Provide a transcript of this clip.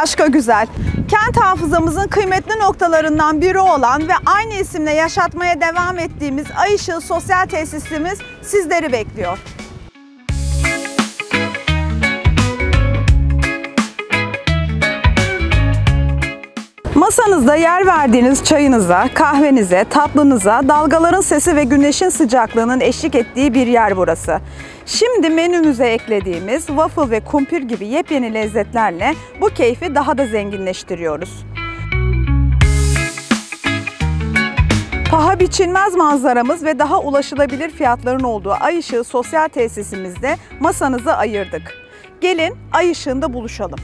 başka güzel. Kent hafızamızın kıymetli noktalarından biri olan ve aynı isimle yaşatmaya devam ettiğimiz Ay Işığı Sosyal Tesisimiz sizleri bekliyor. Masanızda yer verdiğiniz çayınıza, kahvenize, tatlınıza, dalgaların sesi ve güneşin sıcaklığının eşlik ettiği bir yer burası. Şimdi menümüze eklediğimiz waffle ve kumpir gibi yepyeni lezzetlerle bu keyfi daha da zenginleştiriyoruz. Paha biçilmez manzaramız ve daha ulaşılabilir fiyatların olduğu Ay Işığı Sosyal Tesisimizde masanızı ayırdık. Gelin Ay Işığı'nda buluşalım.